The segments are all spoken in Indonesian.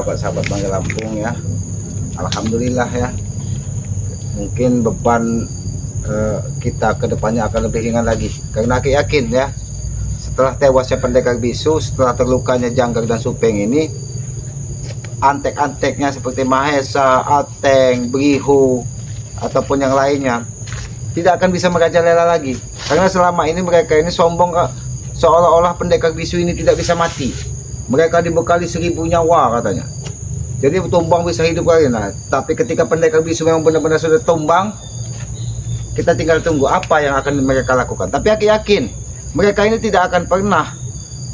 Sahabat-sahabat Bangga Lampung ya, alhamdulillah ya, mungkin beban kita ke depannya akan lebih ringan lagi, karena aku yakin ya, setelah tewasnya pendekar bisu, setelah terlukanya Janggar dan Supeng ini, antek-anteknya seperti Mahesa, Ateng, Brihu ataupun yang lainnya tidak akan bisa merajalela lagi, karena selama ini mereka ini sombong seolah-olah pendekar bisu ini tidak bisa mati. Mereka dibekali 1000 nyawa katanya, jadi tumbang bisa hidup lagi. Nah, tapi ketika pendekar bisu memang benar-benar sudah tumbang, kita tinggal tunggu apa yang akan mereka lakukan. Tapi aku yakin mereka ini tidak akan pernah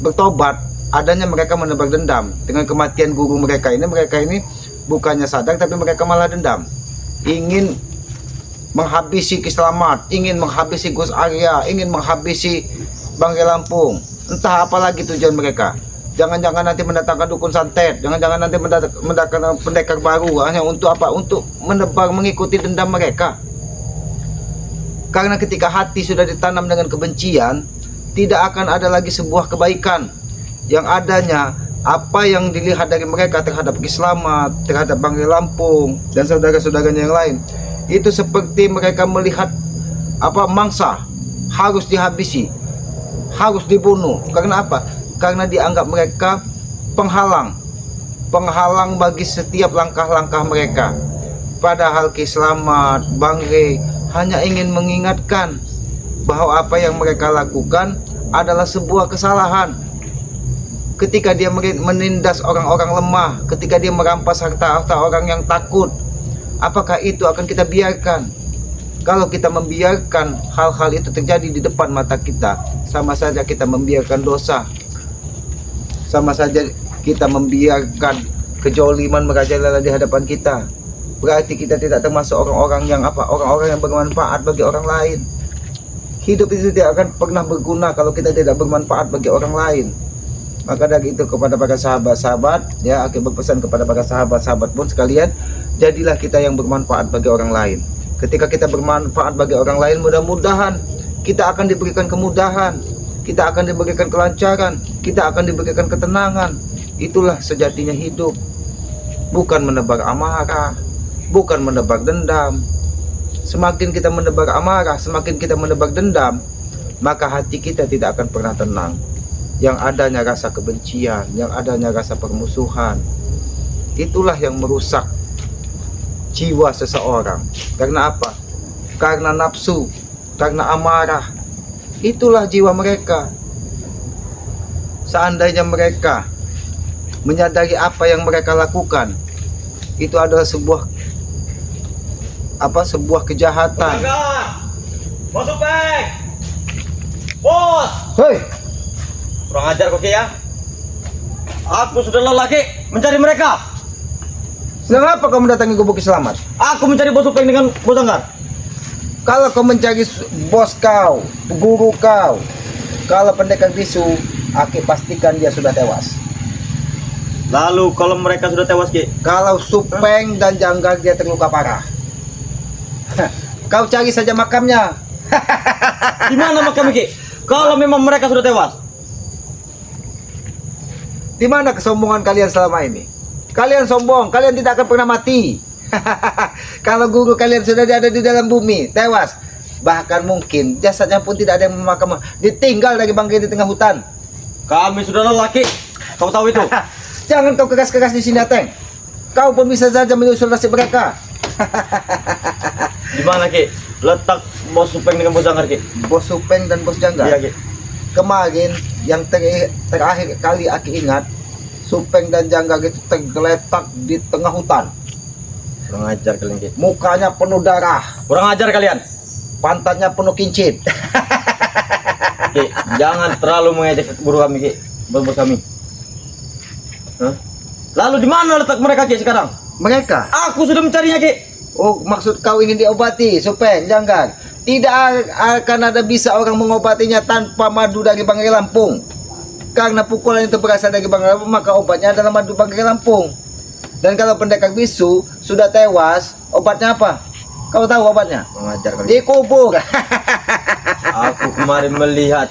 bertobat, adanya mereka menebar dendam dengan kematian guru mereka ini. Mereka ini bukannya sadar, tapi mereka malah dendam, ingin menghabisi Ki Slamet, ingin menghabisi Gus Arya, ingin menghabisi Bangga Lampung. Entah apalagi tujuan mereka. Jangan-jangan nanti mendatangkan dukun santet, jangan-jangan nanti mendatangkan pendekar baru, hanya untuk apa? Untuk menebar, mengikuti dendam mereka. Karena ketika hati sudah ditanam dengan kebencian, tidak akan ada lagi sebuah kebaikan. Yang adanya apa yang dilihat dari mereka terhadap Ki Slamet, terhadap Bangga Lampung dan saudara-saudaranya yang lain, itu seperti mereka melihat mangsa harus dihabisi, harus dibunuh. Karena apa? Karena dianggap mereka penghalang bagi setiap langkah-langkah mereka. Padahal Ki Slamet, Bangga hanya ingin mengingatkan bahwa apa yang mereka lakukan adalah sebuah kesalahan. Ketika dia menindas orang-orang lemah, ketika dia merampas harta-harta orang yang takut, apakah itu akan kita biarkan? Kalau kita membiarkan hal-hal itu terjadi di depan mata kita, sama saja kita membiarkan dosa, sama saja kita membiarkan kejoliman merajalela di hadapan kita. Berarti kita tidak termasuk orang-orang yang orang-orang yang bermanfaat bagi orang lain. Hidup itu tidak akan pernah berguna kalau kita tidak bermanfaat bagi orang lain. Maka dari itu, kepada para sahabat-sahabat ya, aku berpesan kepada para sahabat-sahabat pun sekalian, jadilah kita yang bermanfaat bagi orang lain. Ketika kita bermanfaat bagi orang lain, mudah-mudahan kita akan diberikan kemudahan, kita akan diberikan kelancaran, kita akan diberikan ketenangan. Itulah sejatinya hidup. Bukan menebar amarah, bukan menebar dendam. Semakin kita menebar amarah, semakin kita menebar dendam, maka hati kita tidak akan pernah tenang. Yang adanya rasa kebencian, yang adanya rasa permusuhan, itulah yang merusak jiwa seseorang. Karena apa? Karena nafsu, karena amarah. Itulah jiwa mereka. Seandainya mereka menyadari apa yang mereka lakukan itu adalah sebuah kejahatan. Bos Upek, bos. Hei, Kurang ajar kok ya. Aku sudah lelah mencari mereka. sedang apa kau mendatangi gubuk Ki Slamet? Aku mencari Bos Upek dengan Bos Anggar. Kalau kau mencari bos kau, guru kau, kalau pendekar bisu, aku pastikan dia sudah tewas. Lalu kalau mereka sudah tewas Kalau Supeng dan Janggar dia terluka parah, kau cari saja makamnya. di mana makam Kalau memang mereka sudah tewas. Di mana kesombongan kalian selama ini? Kalian sombong, kalian tidak akan pernah mati. Kalau guru kalian sudah ada di dalam bumi, tewas, bahkan mungkin jasadnya pun tidak ada yang memakam, ditinggal dari Bangga di tengah hutan. Kami sudah lelah Kau tahu itu. Jangan kau keras-keras di sini, Ateng. Kau pun bisa saja menyusul nasib mereka. Di mana letak Bos Upek dengan Bos Anggar Bos Supeng dan Bos Janggar. Iya Kemarin yang terakhir kali aku ingat, Supeng dan Janggar itu tergeletak di tengah hutan. Kurang ajar kalian Mukanya penuh darah, Kurang ajar kalian. pantatnya penuh kincit. Jangan terlalu mengejek guru kami bos kami. Lalu di mana letak mereka sekarang? Mereka? Aku sudah mencarinya Oh, maksud kau ingin diobati, Supeng, Janggar? Tidak akan ada bisa orang mengobatinya tanpa madu dari Bangga Lampung. Karena pukulan itu berasal dari Bangga Lampung, maka obatnya adalah madu Bangga Lampung. Dan kalau pendekar bisu sudah tewas, obatnya apa? Kau tahu obatnya? Mengajar kali. Dikubur. Aku kemarin melihat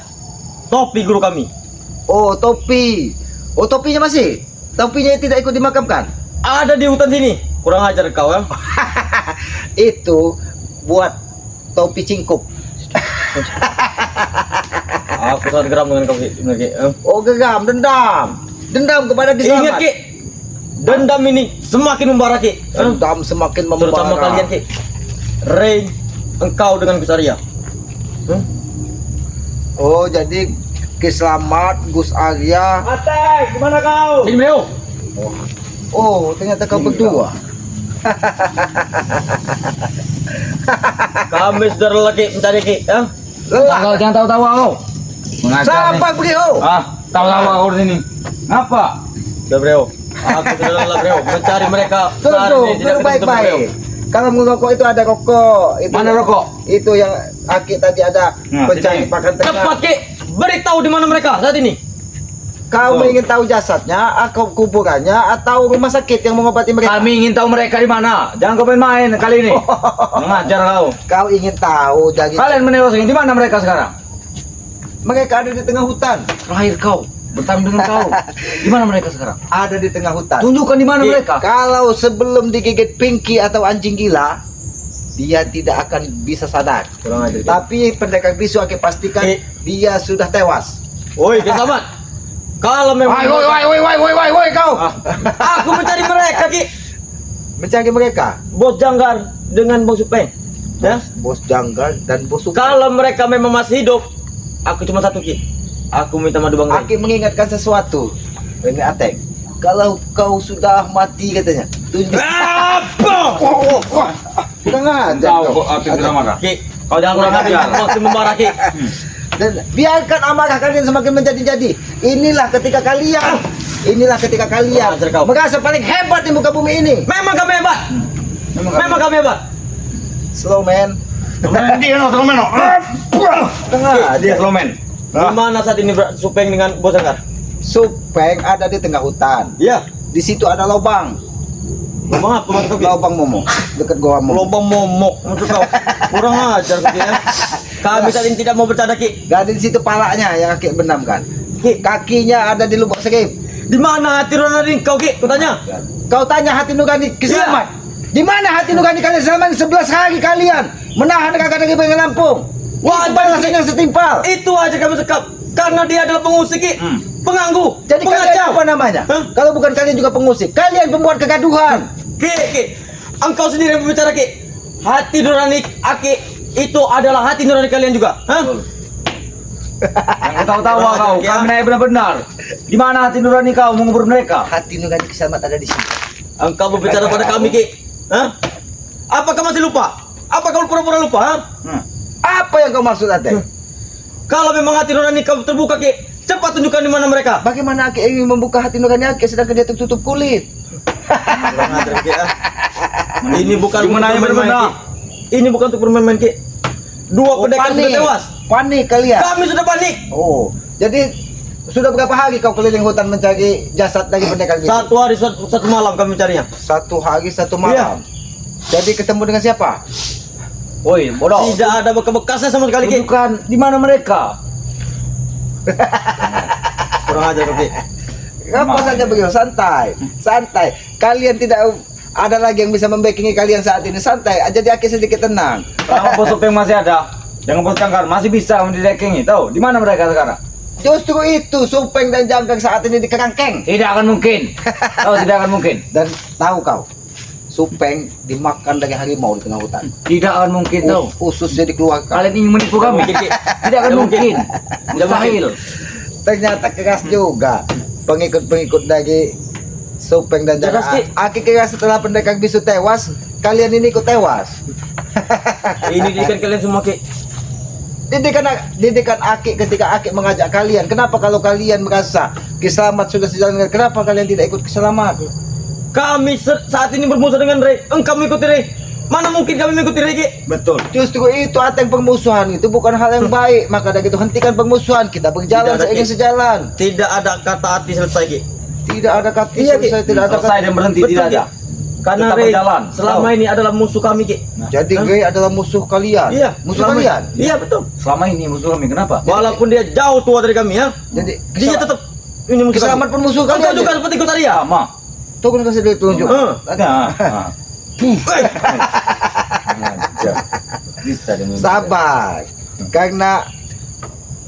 topi guru kami. Oh, topi. Oh, topinya masih? Topinya tidak ikut dimakamkan. Ada di hutan sini. Kurang ajar kau ya. Itu buat topi cingkup. Aku sangat geram dengan kau Ki. Benar, Ki. Oh geram, dendam kepada Ki Ingat Slamet. Ki, dendam ini semakin membara Ki. Dendam semakin Terutama membara. kalian Ki. Rain, engkau dengan Gus Arya. Oh jadi Ki Slamet, Gus Arya. Atek, gimana kau? Sini beliau. Oh ternyata kau berdua. Kami sudah lagi mencari Ki. Ya? Lelah. Kau jangan tahu-tahu kau. Mengajar nih. Siapa beliau? Tahu-tahu kau di sini. Ngapa? Sudah beliau. Aku sudah lelah beliau mencari mereka. Saat Tunggu, ini tidak baru ketemu, beliau. baik-baik. Kalau merokok itu ada rokok. Itu Mana rokok? Itu yang Aki tadi ada Nah, pencari sini. pakan tengah. Cepat Ki, beritahu di mana mereka saat ini. Kau ingin tahu jasadnya, atau kuburannya, atau rumah sakit yang mengobati mereka? Kami ingin tahu mereka di mana. Jangan kau main-main kali ini. Mengajar kau. Kau ingin tahu dari Kalian meneruskan di mana mereka sekarang? mereka ada di tengah hutan. Terakhir kau bertemu dengan kau. Di mana mereka sekarang? Ada di tengah hutan. Tunjukkan di mana Ki, mereka. Kalau sebelum digigit Pinky atau anjing gila, dia tidak akan bisa sadar. Kurang ajar Ki. Tapi pendekar bisu akan pastikan Ki. dia sudah tewas. Woi, Ki Slamet. Kalau memang Woi kau. aku mencari mereka Ki. Mencari mereka. Bos Janggar dengan Bos Supeng. Ya. Bos Janggal dan Bos Suka. Kalau mereka memang masih hidup, aku cuma satu Ki. Aku minta madu Bang Ray. Aki mengingatkan sesuatu. Ini Atek. Kalau kau sudah mati katanya, tunjuk. Apa? Kurang ajar Tahu kau. kok api drama kah? Ki, kau jangan kurang ajar. Waktu membarah Ki. Dan biarkan amarah kalian semakin menjadi-jadi. Inilah ketika kalian Ajar kau. merasa paling hebat di muka bumi ini. Memang kami hebat. Memang kami hebat. Slow man. Dia no, slow man. Dia slow man. Di mana saat ini Supeng dengan Bos Janggar? Supeng ada di tengah hutan. Iya. Di situ ada lubang. Lubang apa maksud kau? Ki? Lubang momok dekat goa momok. Lubang momok maksud kau. Kurang ajar Ki ya. Kami saat ini tidak mau bercanda Ki. Gak ada di situ palanya yang Aki benamkan. Ki, Kakinya ada di lubang serip. di mana hati nurani kau Ki? Kutanya. Kau tanya hati nurani Kiselamat. Di mana hati nurani kalian selama 11 hari kalian menahan kakak dari Bengal Lampung? Wah, Itu balasan yang setimpal. Itu aja kami sekap. Karena dia adalah pengusik Ki. Penganggu. Jadi kalian pengacau. apa namanya? Hah? Kalau bukan kalian juga pengusik, kalian pembuat kegaduhan. Ki, engkau sendiri yang berbicara Ki. Hati nurani Aki itu adalah hati nurani kalian juga. Hah? Yang tahu-tahu kau. Kami nanya benar-benar. Di mana hati nurani kau mengubur mereka? Hati nurani Kiselamat ada di sini. Engkau berbicara pada kami Ki. Hah? Apakah masih lupa? Apa kau pura-pura lupa? Hah? Apa yang kau maksud, Ate? Kalau memang hati nurani kau terbuka Ki, cepat tunjukkan di mana mereka. Bagaimana Aki ingin membuka hati nurani Aki sedangkan dia tertutup kulit? Kurang ajar Ki ya. Ini bukan Cuma untuk nanya bermain-main, benar-benar. Ki. Ini bukan untuk bermain-main Ki. Dua pendekar sudah tewas. Panik kalian. Kami sudah panik. Oh, jadi sudah berapa hari kau keliling hutan mencari jasad dari pendekar bisu? Satu hari satu malam kami mencarinya. 1 hari 1 malam. Jadi ketemu dengan siapa? Woi, bodoh. Tidak ada bekas-bekasnya sama sekali Ki. Tunjukkan di mana mereka. Kurang ajar Ki. Apa saja begitu, santai. Kalian tidak ada lagi yang bisa membackingi kalian saat ini, santai. Jadi Aki sedikit tenang. Kalau Bos Supeng masih ada, jangan Bos Jangkar masih bisa mendirekengi. Tahu di mana mereka sekarang? Justru itu Supeng dan Jangkang saat ini di kerangkeng. Tidak akan mungkin. Tahu tidak akan mungkin. Dan tahu kau, Supeng dimakan dari harimau di tengah hutan. Tidak akan mungkin tahu. Ususnya dikeluarkan. Kalian ingin menipu kami? mungkin, Ki. Tidak akan Tidak mungkin. Mustahil. Ternyata keras juga pengikut-pengikut dari Supeng dan Keras, Ki. Jangkang. Aki kira setelah pendekar bisu tewas, kalian ini ikut tewas. Ini didikan kalian semua Ki. Didikan Aki ketika Aki mengajak kalian. Kenapa kalau kalian merasa Kiselamat sudah sejalan, kenapa kalian tidak ikut Kiselamat? Kami saat ini bermusuh dengan Ray. Engkau mengikuti Ray. Mana mungkin kami mengikuti Ray Ki? Betul. Justru itu ateng permusuhan itu bukan hal yang baik. Maka dari itu hentikan permusuhan. Kita berjalan Tidak ada, seiring Ki. sejalan. Tidak ada kata hati selesai Ki. Tidak ada kata Iya, Ki. selesai, tidak ada Selesai kata. dan berhenti Betul, tidak Ki. ada. Karena Tetap Ray berjalan. selama ini adalah musuh kami Ki. Jadi Hah? Ray adalah musuh kalian. Iya, Musuh selama- kalian. Iya betul. Selama ini musuh kami kenapa? Walaupun dia jauh tua dari kami ya, Jadi dia tetap ini musuh Keselamatan pun musuh kami. Engkau kalian. juga seperti Gotaria. Sama. Tuh kan kasih dia tunjuk. Nah. Bisa dia. Sabar. Karena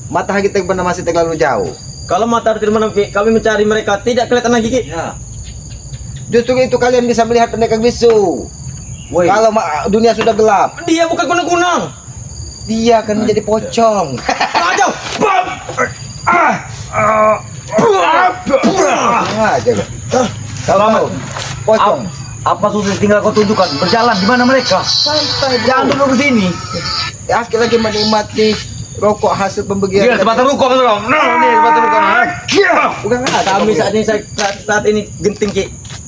matahari kita masih terlalu jauh. Kalau matahari tidak menang, Ki, kami mencari mereka tidak kelihatan lagi, Ki. Ya. Justru itu kalian bisa melihat pendekar bisu. Woi. Kalau dunia sudah gelap, Dia bukan kunang-kunang. dia akan menjadi pocong. Aja. Aja. Kalau pocong. Apa susah tinggal kau tunjukkan berjalan di mana mereka? Santai, Jangan dulu ke sini. Ya, sekali lagi menikmati rokok hasil pembagian. Iya, tempat rukuk betul. Nah, ini tempat rukuk. Bukan ada. Kami saat ini genting, Ki.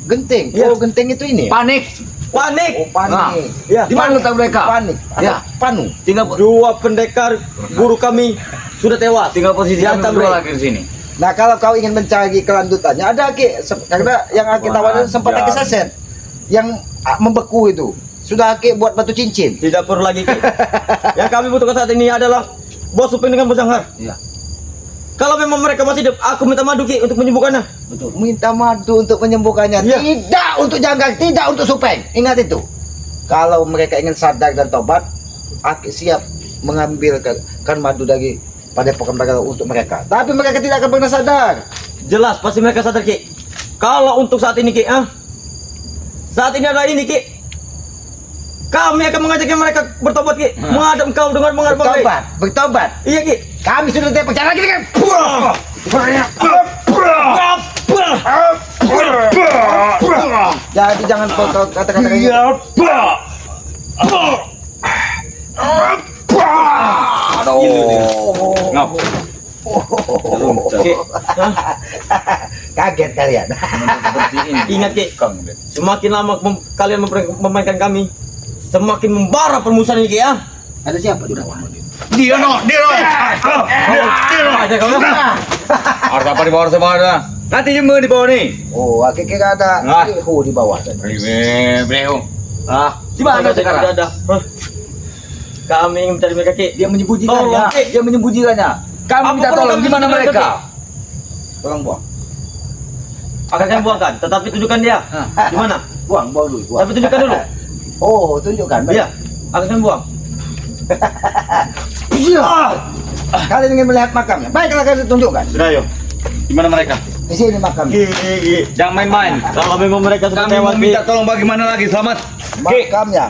genting. Iya. Oh, genting itu ini. Panik. Panik. Oh, panik. Ya. Di mana letak mereka? Panik. Ya. Panu. Tinggal Dua pendekar guru kami sudah tewas. tinggal posisi kami Dihantam, berdua Bre. lagi di sini. Nah, kalau kau ingin mencari kelanjutannya, ada Ki. Karena yang Aki tawarin sempat Wajar. Aki saset. Yang membeku itu. Sudah Aki buat batu cincin. Tidak perlu lagi, Ki. Yang kami butuhkan saat ini adalah bos Upeng dengan bos Janghar. Iya. Kalau memang mereka masih hidup, aku minta madu, Ki, untuk menyembuhkannya. Betul. Minta madu untuk menyembuhkannya. Iya. Tidak untuk Janggang, tidak untuk Supeng. Ingat itu. Kalau mereka ingin sadar dan tobat, Aki siap mengambilkan madu dari padepokan mereka untuk mereka. Tapi mereka tidak akan pernah sadar. Jelas, pasti mereka sadar, Ki. Kalau untuk saat ini, Ki, saat ini adalah ini, Ki. Kami akan mengajaknya mereka bertobat, Ki. Menghadap engkau dengan menghadap engkau, Ki. Bertobat. Iya, Ki. Kami sudah tidak percaya lagi dengan. Jadi jangan kau kata-kata kayak gitu. Ngap. Ki. Kaget kalian. Seperti ini. Ingat, Ki. Kang. Semakin lama kalian memainkan kami, semakin membara permusuhan ini, Ki, ya. Ada siapa di bawah? Dia no. Aja kau. Harus apa di bawah ada. Nanti jemur di bawah nih. Oh, Aki kira ada Nah. ihu di bawah. Breo. Di mana sekarang? Ada. Kami ingin mencari mereka, Ki. Dia menyembunyikannya. Tolong, Ki. Dia menyembunyikannya. Kami Apa minta perlu tolong kami di mana tunjukkan, mereka? Tolong buang. Akan kami buangkan, tetapi tunjukkan dia. Di mana? Buang dulu, buang. Tapi tunjukkan dulu. Oh, tunjukkan. Iya. Akan kami buang. Iya. Kalian ingin melihat makamnya? Baiklah, kalian tunjukkan. Sudah yuk. Di mana mereka? Di sini makamnya. Jangan main-main. Kalau memang mereka sudah Kami tewas, Ki, minta tolong bagaimana lagi? Selamat. Makamnya.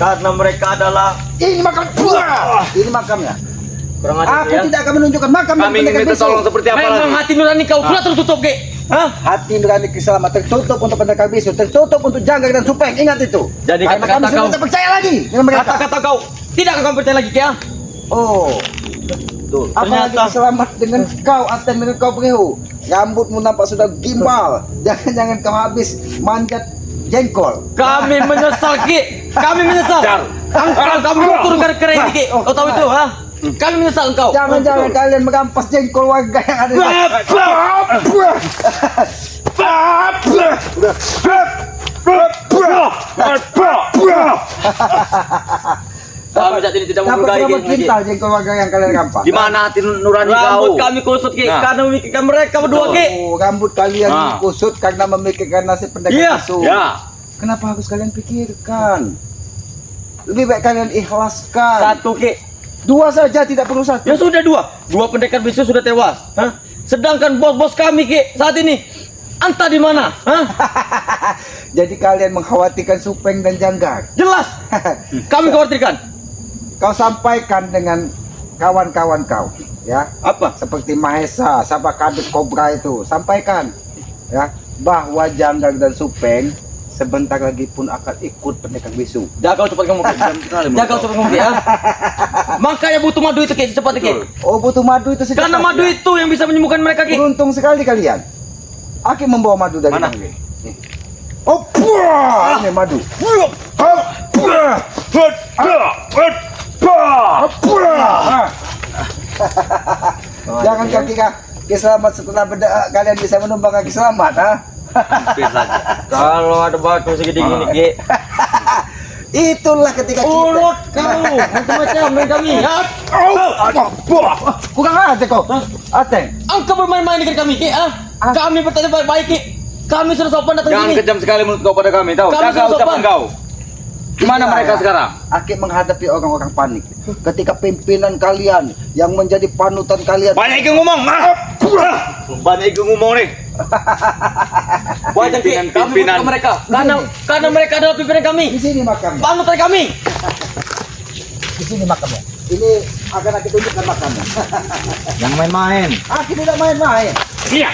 karena mereka adalah Ini makam. Wah, ini makamnya. kurang ajar, Aku ya. tidak akan menunjukkan makam Kami ingin minta tolong seperti apa Memang lagi? hati nurani kau sudah tertutup, Ki. Hah? Hati nurani keselamatan tertutup untuk pendekar bisu, tertutup untuk Janggang dan Supeng. Ingat itu. Jadi karena kata-kata kami sudah kau- tidak percaya lagi dengan mereka. Kata-kata kau tidak akan percaya lagi, Ki, ya. Oh, Betul. apalagi Ternyata- selamat dengan kau Aten dengan kau Brehu. Rambutmu nampak sudah gimbal. Jangan-jangan kau habis manjat jengkol. Kami menyesal, Ki. Kami menyesal. Jar. Engkau kamu turun gara-gara ini, Ki. Kau tahu itu, ha? Kami menyesal engkau. Jangan-jangan kalian merampas jengkol warga yang ada di Kami saat ini tidak Dapat menghargai berapa Ki. kintal jengkol warga yang kalian rampas? Di mana hati nurani Rambut kau? kami kusut, Ki, Nah. karena memikirkan mereka berdua, Ki. Oh, rambut kalian Nah. kusut karena memikirkan nasib pendekar Iya. bisu. Ya. Kenapa harus kalian pikirkan? Lebih baik kalian ikhlaskan. Satu, Ki. Dua saja, tidak perlu satu. Ya sudah dua. Dua pendekar bisu sudah tewas. Hah? Sedangkan bos-bos kami, Ki, saat ini entah di mana. Hah? Jadi kalian mengkhawatirkan Supeng dan Janggang. Jelas. Kami khawatirkan. Kau sampaikan dengan kawan-kawan kau, ya. Apa? Seperti Mahesa, siapa Kadut Kobra itu, sampaikan, ya, bahwa Janggang dan Supeng sebentar lagi pun akan ikut pendekar bisu. Jaga cepat kamu, Ki. Jaga cepat kamu, Ki, ya. Makanya butuh madu itu, Ki, secepatnya, Ki. Oh, butuh madu itu secepatnya. Karena madu itu yang bisa menyembuhkan mereka, Ki. Beruntung sekali kalian. Aki membawa madu dari Mana? Nih. Oh, puah! Ini madu. Jangan kaki kaki selamat setelah kalian bisa menumbang kaki selamat, ha? Kalau ada batu segede gini, Ki. Itulah ketika kita. Urut kamu macam-macam dengan kami. Ya. Kurang aja kau. Ateng. Engkau bermain-main dengan kami, Ki. Kami bertanya baik-baik, Ki. Kami sudah sopan datang Jangan sini. kejam sekali mulut kau pada kami, tahu? Kami Jaga sudah ucapan sopan. kau. Gimana mereka sekarang? Aki menghadapi orang-orang panik. Ketika pimpinan kalian yang menjadi panutan kalian. Banyak yang ngomong, banyak yang ngomong nih. Wajar, Ki. Kami Pimpinan. butuh mereka. Karena mereka adalah pimpinan kami. Di sini makamnya. Panutan kami. Di sini makamnya. Ini akan aku tunjukkan makamnya. Yang main-main. Aki tidak main-main. Iya.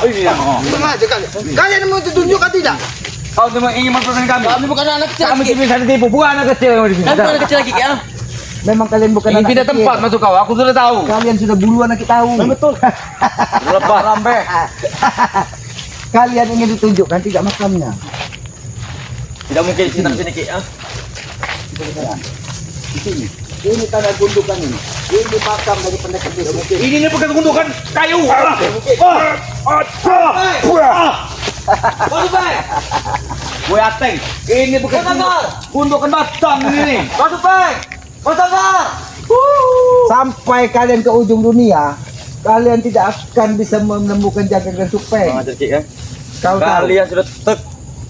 Ini yang Sengaja kalian. Kalian mau ditunjukkan tidak? Kau cuma ingin mempermainkan kami. Kami bukan anak kecil. Kami Ki. tidak bisa ditipu, bukan anak kecil yang ada di sini. Kami bukan anak kecil lagi, Ki. Memang kalian bukan Ini anak tidak kecil. tempat masuk kau, aku sudah tahu. Kalian sudah duluan aku tahu. Betul. Lepas rambe. Kalian ingin ditunjukkan tidak makamnya. Tidak mungkin sini sini, Ki. Di sini. Ini tanah gundukan ini. Ini makam dari pendekar bisu. Ini bukan gundukan kayu. Waduh, Pak. Gue ateng. Ini bukan gundukan batang ini. Waduh, Pak. Waduh, Sampai kalian ke ujung dunia, kalian tidak akan bisa menemukan Janggak dan Supeng. Wajar, Ki. Kau tahu, Kalian sudah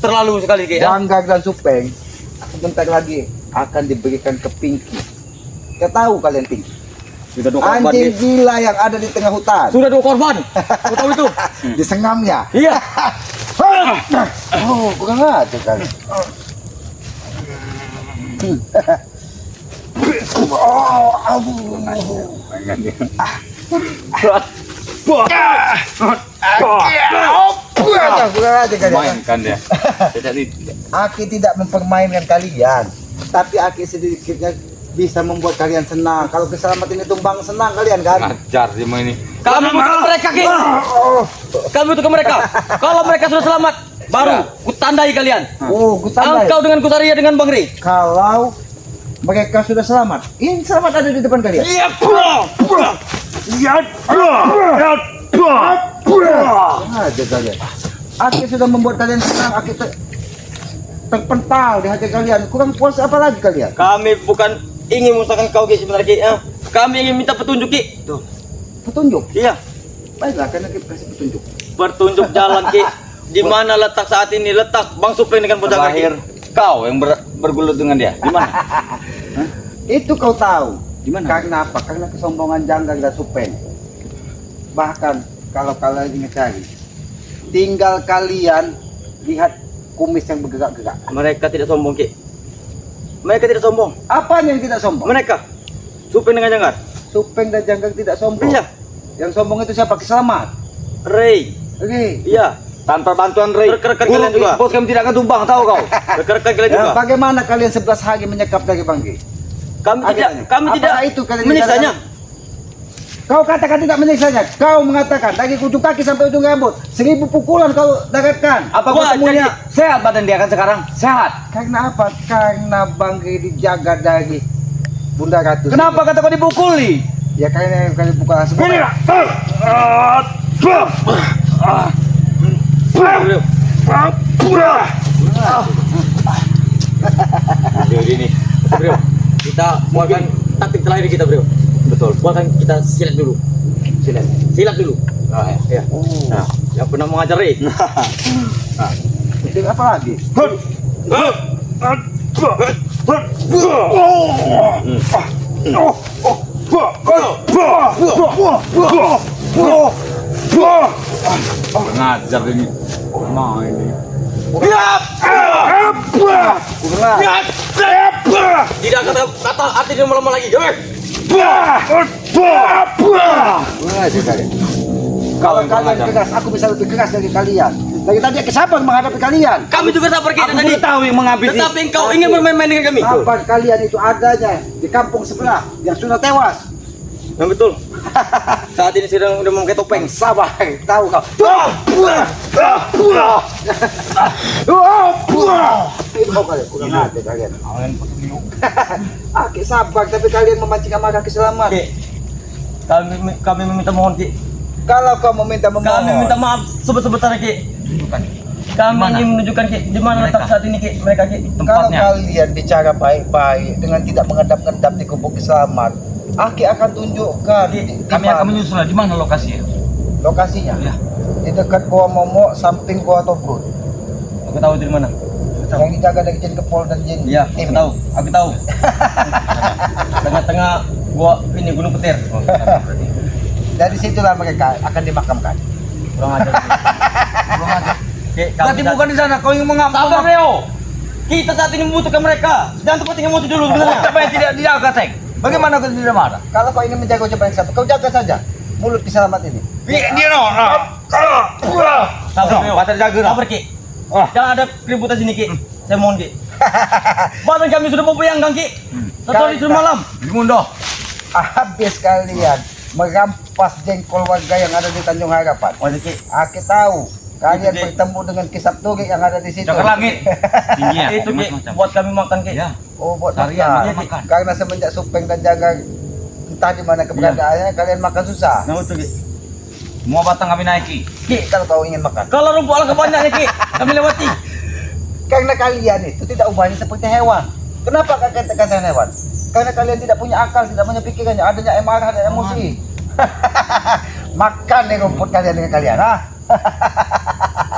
terlalu sekali, Ki. Janggak dan Supeng sebentar lagi akan diberikan ke Pinky. Kau tahu kalian Pinky? Sudah dua korban, Anjing Ki. gila yang ada di tengah hutan. Sudah dua korban. Kau tahu itu? Disengamnya. Iya. Oh, kurang aja kan. Oh, aduh. Kurang aja kalian. Mainkan dia. Aki tidak mempermainkan kalian, tapi Aki sedikitnya bisa membuat kalian senang. Kalau keselamatan itu tumbang, senang kalian kan? Ajar dia main ini. Kami butuh mereka, Ki. Kami butuh mereka. Kalau mereka sudah selamat, baru kutandai kalian. Oh, kutandai. Engkau dengan Kusaria dengan Bang Ri. Kalau mereka sudah selamat, ini selamat ada di depan kalian. Aja kalian. Aki sudah membuat kalian senang. Aki terpental di hati kalian. Kurang puas apa lagi kalian? Kami bukan ingin memusnahkan kau, Ki, sebenarnya, Ki. Kami ingin minta petunjuk, Ki. Tuh, petunjuk. Iya. Baiklah, karena kita kasih petunjuk. Bertunjuk jalan, Ki. Di mana letak saat ini? Letak Bang Supeng dengan Pujangga, Ki. Terakhir kau yang bergulut dengan dia. Di mana? Itu kau tahu. Gimana? Karena apa? Karena kesombongan Janggak dan Supeng. Bahkan kalau kalian ingin cari, tinggal kalian lihat kumis yang bergerak-gerak. Mereka tidak sombong, Ki. Mereka tidak sombong. Apa yang tidak sombong? Mereka Supeng dengan Janggar. Supeng dan Janggak tidak sombong. Iya. Yang sombong itu siapa? Selamat. Ray. Oke. Iya. Tanpa bantuan Ray. Rekan-rekan kalian juga. Bos kami tidak akan tumbang, tahu kau? Rekan-rekan kalian juga. Bagaimana kalian 11 hari menyekap dari Bangki? Kami tidak Apakah itu kalian menyisanya. Kau katakan tidak menyisanya. Kau mengatakan dari ujung kaki sampai ujung rambut 1000 pukulan kau dapatkan. Apa kau Wah, semuanya sehat badan dia kan sekarang? Sehat. Karena apa? Karena Bangki dijaga dari Bunda Ratu. Kenapa kata kau dipukuli? Ya karena kalian pukul semua. Bro, ini. Bro, kita buatkan taktik terakhir kita, Bro. Betul. Buatkan kita silat dulu. Silat dulu. Ya. Nah, yang pernah mengajar Ray. Itu apa lagi? Ngajar ini. Main ini. Tidak kata artinya lama lagi. Kalau kalian keras, aku bisa lebih keras dari kalian. Dari tadi kesabar menghadapi kalian. Kami juga sabar kita Aku tadi. sudah tahu yang menghabisi. Tetapi engkau ingin bermain-main dengan kami. Kapan kalian itu adanya di kampung sebelah yang sudah tewas? Yang betul. Saat ini sedang udah memakai topeng. Sabar, tahu kau. Kau kalian kurang aja kalian. Aki sabar, tapi kalian memancing amarah keselamat. Ki, kami meminta mohon, Ki. Kalau kau meminta Kami memohon, minta maaf sebesar-besarnya, Ki. Kami Di mana? ingin menunjukkan Ki, di mana letak Mereka. saat ini Ki, mereka Ki. Kalau Tempatnya. kalian bicara baik-baik dengan tidak mengendap-endap di kubu Islamat, Aki akan tunjukkan di Kami mana akan menyusul. Di mana lokasinya? lokasinya. Ya. Di dekat Gua Momo, samping Gua Tobrut. Aku tahu dari mana. Yang dijaga dari Jin Kepol dan Jin Iya, aku Emi. tahu. Aku tahu. Tengah-tengah gua ini Gunung Petir. Dari situlah mereka akan dimakamkan. Kurang ajar. Kurang ajar. Ki, kami Berarti saat- bukan di sana. Kau yang mengambil. Sabar Leo. Kita saat ini membutuhkan mereka. Jangan tempat yang musuh dulu sebenarnya. Siapa yang tidak dijaga, Teng? Bagaimana kau tidak marah? Kalau kau ingin menjaga ucapan yang satu, kau jaga saja mulut Kisalamat ini. Dia no. Sabar Leo. Patah jaga. Sabar Ki. Jangan ada keributan sini Ki. Saya mohon Ki. Badan kami sudah membayangkan Ki. Satu hari sudah malam. Di Mundo. Habis kalian merampas jengkol warga yang ada di Tanjung Harapan. Oh, Ki. Aki tahu kalian Itu, Ki. bertemu dengan kisap Turi yang ada di situ. Cakar langit. Tingginya. Itu Ki, buat kami makan Ki. Ya. Oh, buat Harian makan. makan. Karena semenjak Supeng dan Jaga entah di mana keberadaannya, kalian makan susah. Nah, itu Ki. Semua batang kami naiki. Ki, kalau kau ingin makan. Kalau rumput alangkah banyaknya Ki, kami lewati. Karena kalian itu tidak ubahnya seperti hewan. Kenapa kalian katakan hewan? Karena kalian tidak punya akal, tidak punya pikirannya, adanya amarah dan emosi. Makan nih rumput kalian dengan kalian, ah.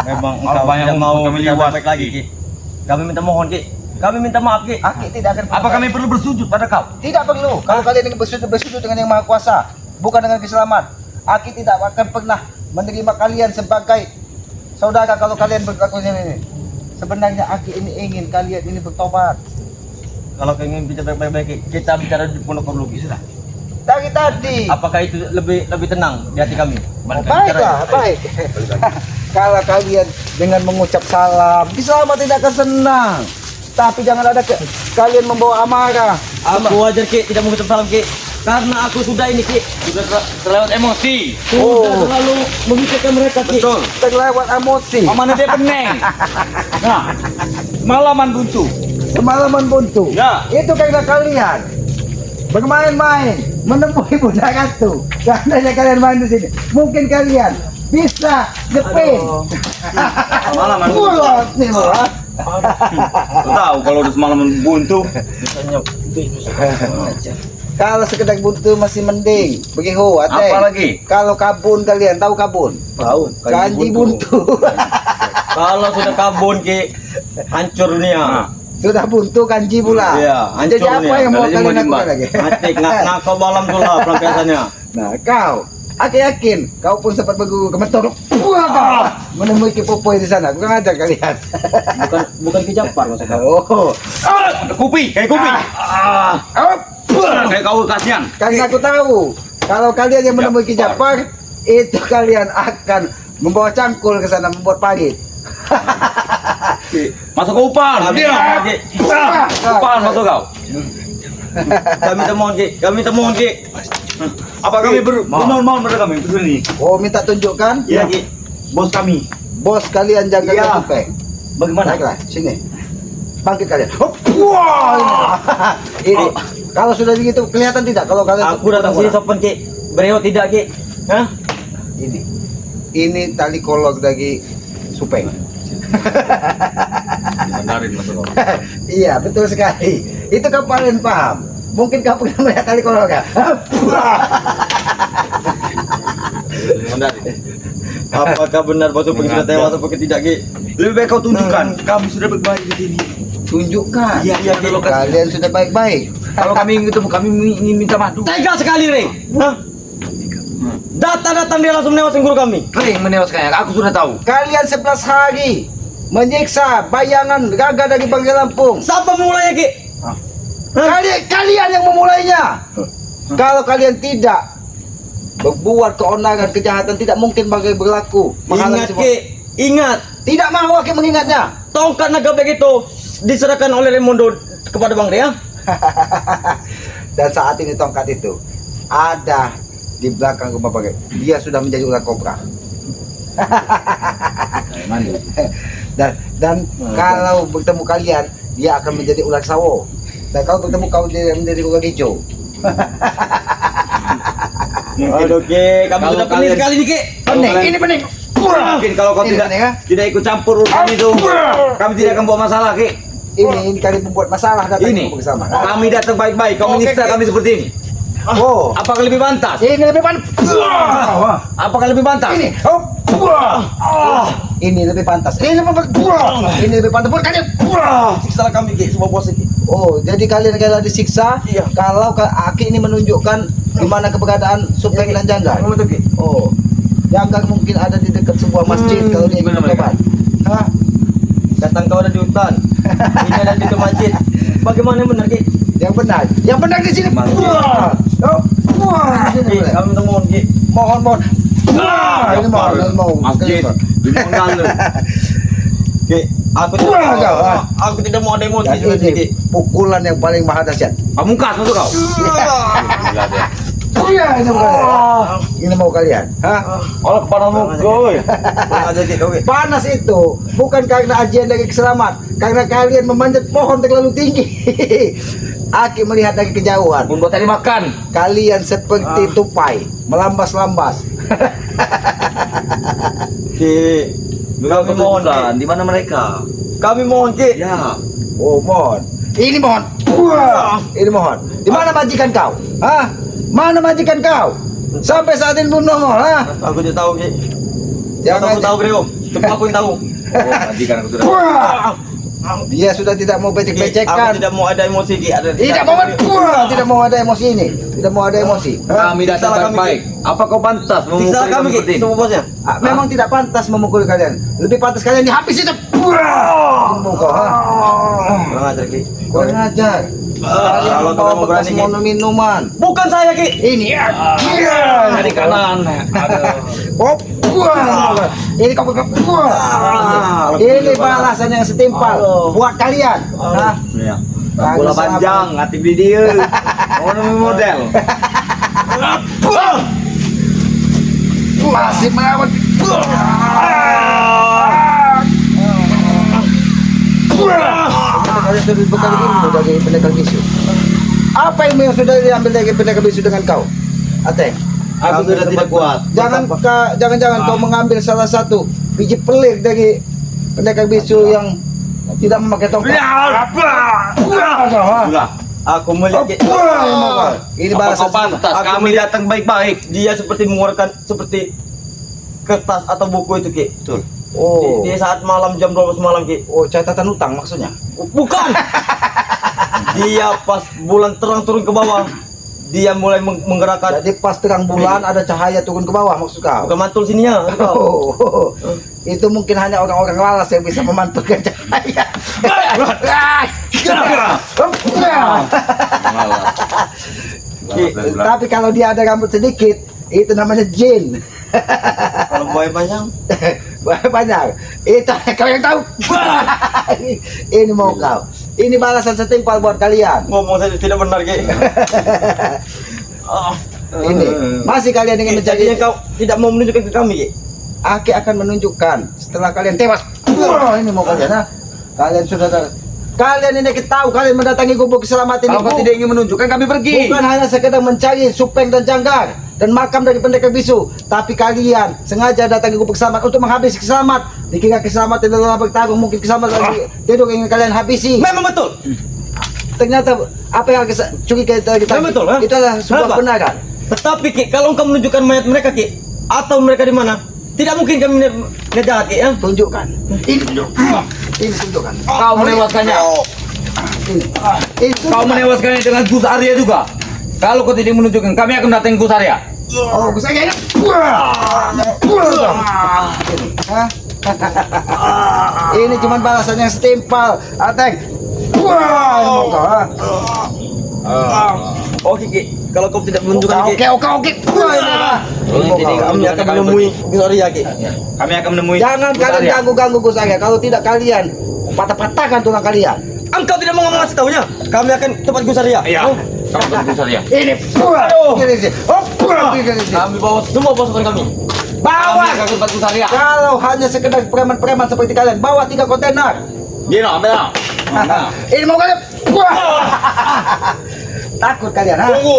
Memang Kalau engkau banyak tidak mau kami kita lewat. baik lagi Ki. Kami minta mohon Ki. Kami minta maaf Ki. Aki tidak akan Apa kami perlu bersujud pada kau? Tidak perlu. Kalau kalian ingin bersujud dengan yang Maha Kuasa, bukan dengan keselamat. Aki tidak akan pernah menerima kalian sebagai saudara kalau kalian berlaku ini. Sebenarnya Aki ini ingin kalian ini bertobat. Kalau kau ingin bicara baik-baik Ki, kita bicara di pondok Lugis sudah. Dari tadi. Apakah itu lebih tenang di hati kami? Oh, baiklah, baik. Kalau kalian dengan mengucap salam, Islam tidak akan senang. Tapi jangan ada kalian membawa amarah. Aku wajar Ki, tidak mengucap salam Ki. Karena aku sudah ini Ki, sudah terlewat emosi. Oh. Sudah terlalu memikirkan mereka Ki. Betul. Terlewat emosi. Mana dia peneng? Nah, malaman buntu. Semalaman buntu. Ya. Itu karena kalian bermain-main menemui budak ratu. Seandainya kalian main di sini, mungkin kalian bisa jepit. Malaman buntu. Kulot nih, Bro. Kau tahu kalau udah semalaman buntu. Misalnya, Kalau sekedar buntu masih mending. Begitu, Ateng. Apalagi? Kalau kabun kalian tahu kabun? tahu. Kanji buntu. Kalau sudah kabun Ki, hancur dunia. Nah. Sudah buntu kanji pula. Iya, hancur Jadi apa nih. yang mau Kalian kalian mau lakukan nimba. lagi? Atik ngakau balam pula pelampiasannya. Nah, kau, aku yakin kau pun sempat berguru kementor. Wah, menemui Kipopoi di sana. Kurang ajar kalian. Bukan Ki Japar maksud kau. Oh, Kupi, kayak kupi. Kayak kau kasihan. karena aku tahu kalau kalian yang menemui Ki Japar, itu kalian akan membawa cangkul ke sana membuat parit. Masuk ke upan. Kami Dia. minta Ki. Upan masuk kau. Kami minta mohon Ki. Kami minta mohon Ki. Apa kami bernormal pada kami kesini? Oh, minta tunjukkan? Iya Ki. Bos kami. Bos kalian jaga Iya. Supeng. Bagaimana? Baiklah, sini. Bangkit kalian. Hop, wah, ini. Kalau sudah begitu kelihatan tidak kalau kalian Aku datang sini sopan Ki. Bereo tidak Ki. Hah? ini tali kolog dari Supeng. Dibandarin masuk kau. Iya, betul sekali. Itu kau paling paham. Mungkin kau pernah melihat tali kolog ya? Apakah benar Bos Supeng sudah tewas atau tidak Ki? Lebih baik kau tunjukkan. Kami sudah baik-baik di sini. Tunjukkan. Iya, iya, di lokasi. Kalian sudah baik-baik. Kalau kami ingin ketemu, kami ingin minta madu. Tega sekali Re. Hah? Datang-datang dia langsung menewaskan guru kami. Kering menewaskannya. Aku sudah tahu. Kalian 11 hari menyiksa bayangan gaga dari Bangka Lampung. Siapa mulanya Ki? Ah. Hah? Kalian yang memulainya. Kalau kalian tidak berbuat keonaran kejahatan, tidak mungkin Bangka berlaku. Menghalangi Ingat semua. Ki. Ingat. Tidak mau Aki mengingatnya. Tongkat naga black itu diserahkan oleh Raimondo kepada Bang Rea. Dan saat ini tongkat itu ada di belakang rumah Bangka. Dia sudah menjadi ular kobra. Dan kalau bertemu kalian, dia akan menjadi ular sawo. Dan kalau bertemu kau dia menjadi ular hijau. Aduh Ki, kami Kalau sudah pening kalian- sekali nih Ki. Pening, ini pening. Mungkin kalau kau Ini tidak kan, ya? tidak ikut campur urusan itu, kami tidak akan buat masalah, Ki. Ini kali membuat masalah datang Ini bersama. kami datang baik-baik, kau Oke, menyiksa Ki. kami seperti ini. Oh, Apakah lebih pantas? ini lebih pantas. Apakah lebih pantas? Ini, oh, ini lebih pantas. Ini lebih pantas. Ini lebih pantas. Bukan kalian. Siksa kami Ki, semua bos Ki. Oh, jadi kalian rela disiksa Iya. kalau Aki ini menunjukkan di mana keberadaan Supeng dan Janggar. Betul Ki. Oh, Janggar mungkin ada di dekat sebuah masjid kalau dia ikut gimana mereka? tobat. Hah? Datang kau ada di hutan. Ini ada di masjid. Bagaimana yang benar Ki? Yang benar. Yang benar di sini. Masjid. Oh, sini Ki, boleh. kami minta mohon Ki. Mohon, mohon. Ini mohon, ini mohon. Masjid. Di Mongal. Ki, aku tidak mau ada emosi Dan seperti Ki. ini pukulan yang paling maha dahsyat. Pamungkas untuk kau. Gila dia. Iya, ini bukan. Ini mau kalian. Hah? Oleh kepadamu, goy. Kurang aja Ki, oke. Panas itu bukan karena ajian dari keselamat, karena kalian memanjat pohon terlalu tinggi. Aki melihat dari kejauhan. Pun buat tadi makan. Kalian seperti tupai, melambas-lambas. Ki, kami mohon Ki. Di mana mereka? Kami mohon Ki. Ya. Oh, mohon. Ini mohon. Ini mohon. Di mana majikan kau? Hah? Mana majikan kau? Sampai saat ini belum nongol, ha? Aku tidak tahu Ki. Jangan Aku tahu Greo. Cuma aku yang tahu. Oh, majikan aku sudah. Dia sudah tidak mau Ki, aku becek-becekan. tidak mau ada emosi Ki. Tidak mau, tidak mau ada emosi ini. Tidak mau ada emosi. Hah? Kami datang Salah kami, baik-baik. Apa kau pantas Siksa memukul kami kami Ki, seperti ini? semua bosnya. Memang tidak pantas memukul kalian. Lebih pantas kalian dihabisi itu. Tunggu kau, ha? Kurang ajar Ki. Kurang ajar. Kalian kalau membawa kamu bekas berani, Ki. minuman. Bukan saya Ki. Ini ya. Dari kanan. Aduh. Oh, ini kau ini balasan yang setimpal buat kalian. Nah, Ya. Bola panjang, hati video. Mau model. masih melawan. Kalian sudah dibekali ilmu dari pendekar bisu. Apa ilmu yang sudah diambil dari pendekar bisu dengan kau, Ateng? Aku sudah tidak kuat. Jangan kau mengambil salah satu biji pelir dari pendekar bisu yang tidak memakai tongkat. Sudah. Aku melihat Ki. Ini Apa bahasa kau pantas? Aku Kami datang baik-baik. Dia seperti mengeluarkan seperti kertas atau buku itu Ki. Betul. Oh, Di saat malam jam 12 malam Ki. oh catatan utang maksudnya. Bukan. Dia pas bulan terang turun ke bawah, dia mulai menggerakkan. Jadi pas terang bulan ada cahaya turun ke bawah maksud kau. Bukan mantul sininya. Oh, itu mungkin hanya orang-orang lalas yang bisa memantulkan cahaya. Tapi kalau dia ada rambut sedikit, itu namanya jin. Kalau buaya panjang, Banyak. Itu kau yang tahu. Ini mau kau. Ini balasan setimpal buat kalian. ngomong saja tidak benar Ki. Ini masih kalian ingin Jadinya mencari. kau tidak mau menunjukkan ke kami Ki. Aki akan menunjukkan setelah kalian tewas. Ini mau kalian, ha? Kalian sudah kalian ini tahu kalian mendatangi gubuk keselamatan Kalau kau ini. tidak ingin menunjukkan, kami pergi. Bukan hanya sekedar mencari Supeng dan Janggar dan makam dari pendekar bisu, tapi kalian sengaja datang ke gubuk keselamatan untuk menghabisi Keselamat. Dikira Keselamat tidak lelah bertarung, mungkin Keselamat lagi tidur ingin kalian habisi. Memang betul. Ternyata apa yang curiga itu kita Betul, ha? itu adalah sebuah Kenapa? kebenaran. Tetapi Ki, kalau engkau menunjukkan mayat mereka Ki, atau mereka di mana, tidak mungkin kami ngejahat Ki ya. Tunjukkan. Ini tunjukkan. Kau menewaskannya. Ini Kau menewaskannya dengan Gus Arya juga. Kalau kau tidak menunjukkan, kami akan datang Gus Arya. Oh, bisa kayaknya. Hah? Ini cuma balasan yang setimpal, Ateng. Wah, ini mau kau, ha? Oke Ki, kalau kau tidak menunjukkan Ki, Oke. Wah, ini apa? kami akan menemui Gus Arya Ki. Kami akan menemui Jangan Gus kalian Arya. ganggu Gus Arya. Kalau tidak kalian patah-patahkan tulang kalian. Engkau tidak mau ngasih tahunya, kami akan tempat Gus Arya. Iya. Kami akan Gus Arya. Ini. Kami bawa semua pasukan kami. Bawa. Kami akan tempat Gus Arya. Kalau hanya sekedar preman-preman seperti kalian, bawa 3 kontainer. Gino, ambil lah. Nah. Ini mau kalian. Takut kalian, ha? Tunggu,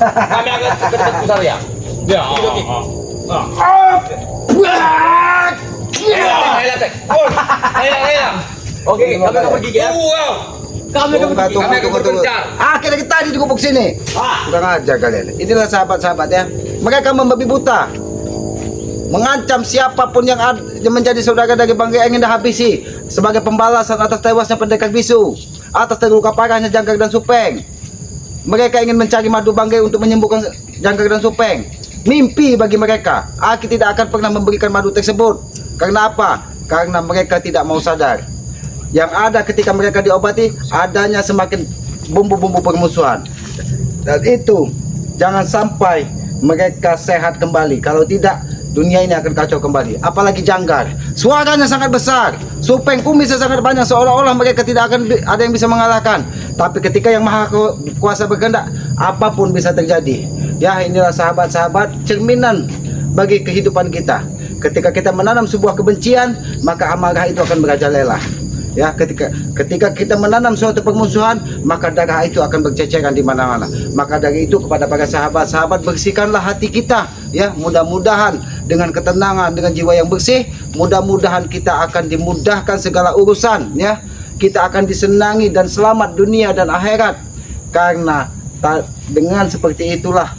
kami akan ke tempat Gus Arya. Ya. Oke, kami akan pergi ya. Kami akan pergi. Tunggu. Akhirnya kita tadi dikubuk sini. Kurang ajar kalian. Inilah sahabat-sahabat ya. Mereka membabi buta. Mengancam siapapun yang menjadi saudara dari Banggai ingin dah habisi sebagai pembalasan atas tewasnya pendekar bisu, atas terluka parahnya Jangkar dan Supeng. Mereka ingin mencari madu Banggai untuk menyembuhkan Jangkar dan Supeng. Mimpi bagi mereka. Aki tidak akan pernah memberikan madu tersebut. Karena apa? Karena mereka tidak mau sadar. Yang ada ketika mereka diobati, adanya semakin bumbu-bumbu permusuhan. Dan itu jangan sampai mereka sehat kembali. Kalau tidak, dunia ini akan kacau kembali. Apalagi Jangkar, suaranya sangat besar, Supeng kumisnya sangat banyak, seolah-olah mereka tidak akan ada yang bisa mengalahkan. Tapi ketika yang maha kuasa berkehendak, apapun bisa terjadi. Ya, inilah sahabat-sahabat cerminan bagi kehidupan kita. Ketika kita menanam sebuah kebencian, maka amarah itu akan merajalela. Ya, ketika kita menanam suatu permusuhan, maka darah itu akan berceceran di mana-mana. Maka dari itu kepada para sahabat-sahabat, bersihkanlah hati kita. Ya, mudah-mudahan dengan ketenangan, dengan jiwa yang bersih, mudah-mudahan kita akan dimudahkan segala urusan. Ya, kita akan disenangi dan selamat dunia dan akhirat. Karena dengan seperti itulah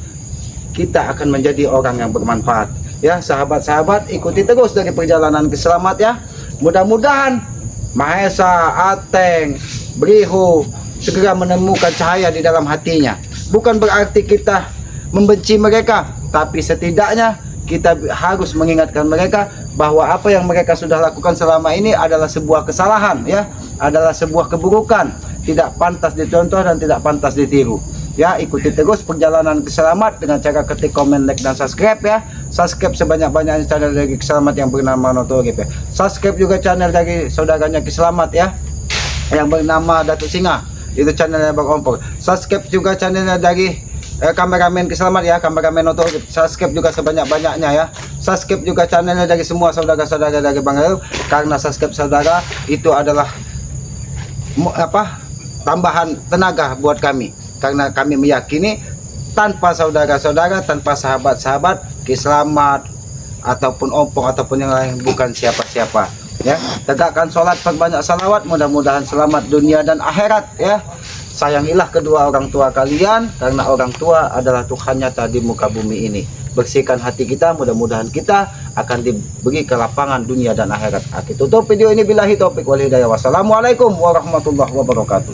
kita akan menjadi orang yang bermanfaat. Ya, sahabat-sahabat, ikuti terus dari perjalanan ke selamat ya. Mudah-mudahan Mahesa, Ateng, Brihu segera menemukan cahaya di dalam hatinya. Bukan berarti kita membenci mereka, tapi setidaknya kita harus mengingatkan mereka bahwa apa yang mereka sudah lakukan selama ini adalah sebuah kesalahan, ya, adalah sebuah keburukan, tidak pantas dicontoh dan tidak pantas ditiru. Ya, ikuti terus perjalanan Keselamat dengan cara ketik komen, like, dan subscribe ya. Subscribe sebanyak-banyaknya channel dari Keselamat yang bernama Notorip ya. Subscribe juga channel dari saudaranya Keselamat ya, yang bernama Datuk Singa, itu channelnya Bang Ompor. Subscribe juga channelnya dari kameramen Keselamat ya, kameramen Notorip. Subscribe juga sebanyak-banyaknya ya. Subscribe juga channelnya dari semua saudara-saudara dari Bang Eril, karena subscribe saudara itu adalah tambahan tenaga buat kami. Karena kami meyakini tanpa saudara-saudara, tanpa sahabat-sahabat Keselamat ataupun Ompong ataupun yang lain, bukan siapa-siapa ya. Tegakkan sholat, perbanyak salawat, mudah-mudahan selamat dunia dan akhirat ya. Sayangilah kedua orang tua kalian, karena orang tua adalah Tuhan nyata di muka bumi ini. Bersihkan hati kita, mudah-mudahan kita akan diberi kelapangan dunia dan akhirat. Aku tutup video ini, billahi taufik wal hidayah. Wassalamualaikum warahmatullahi wabarakatuh.